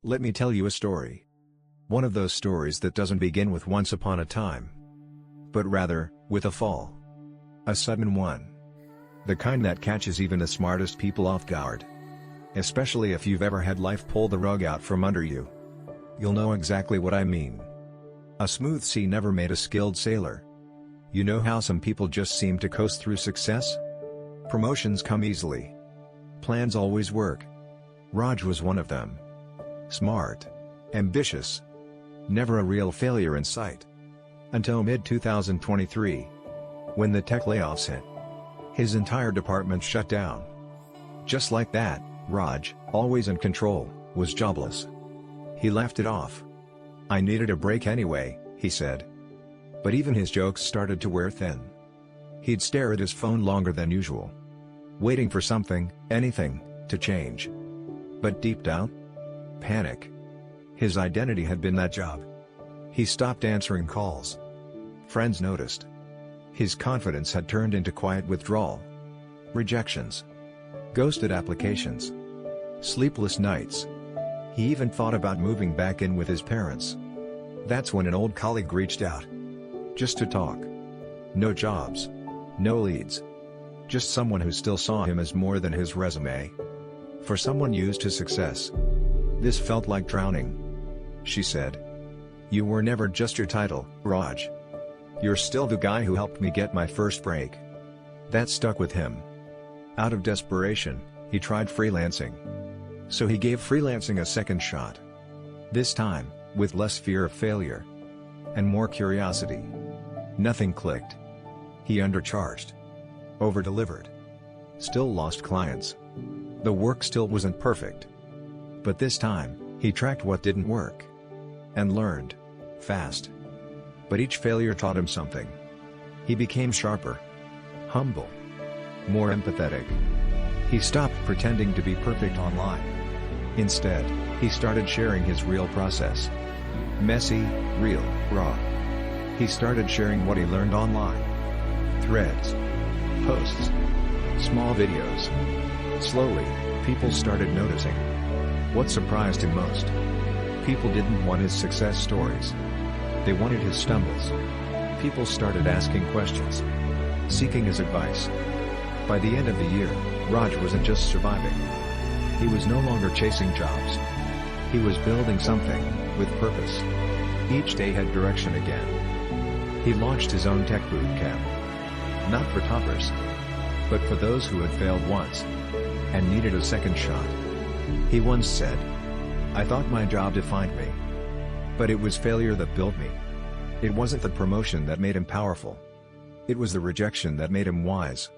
Let me tell you a story. One of those stories that doesn't begin with once upon a time, but rather, with a fall. A sudden one. The kind that catches even the smartest people off guard. Especially if you've ever had life pull the rug out from under you. You'll know exactly what I mean. A smooth sea never made a skilled sailor. You know how some people just seem to coast through success? Promotions come easily. Plans always work. Raj was one of them. Smart. Ambitious. Never a real failure in sight. Until mid-2023. When the tech layoffs hit. His entire department shut down. Just like that, Raj, always in control, was jobless. He laughed it off. "I needed a break anyway," he said. But even his jokes started to wear thin. He'd stare at his phone longer than usual. Waiting for something, anything, to change. But deep down? Panic. His identity had been that job. He stopped answering calls. Friends noticed. His confidence had turned into quiet withdrawal. Rejections. Ghosted applications. Sleepless nights. He even thought about moving back in with his parents. That's when an old colleague reached out. Just to talk. No jobs. No leads. Just someone who still saw him as more than his resume. For someone used to success. "This felt like drowning," she said. "You were never just your title, Raj. You're still the guy who helped me get my first break." That stuck with him. Out of desperation, he tried freelancing. So he gave freelancing a second shot. This time, with less fear of failure. And more curiosity. Nothing clicked. He undercharged. Over-delivered. Still lost clients. The work still wasn't perfect. But this time, he tracked what didn't work. And learned. Fast. But each failure taught him something. He became sharper. Humble. More empathetic. He stopped pretending to be perfect online. Instead, he started sharing his real process. Messy, real, raw. He started sharing what he learned online. Threads. Posts. Small videos. Slowly, people started noticing. What surprised him most? People didn't want his success stories. They wanted his stumbles. People started asking questions. Seeking his advice. By the end of the year, Raj wasn't just surviving. He was no longer chasing jobs. He was building something, with purpose. Each day had direction again. He launched his own tech boot camp. Not for toppers. But for those who had failed once. And needed a second shot. He once said, "I thought my job defined me. But it was failure that built me." It wasn't the promotion that made him powerful. It was the rejection that made him wise.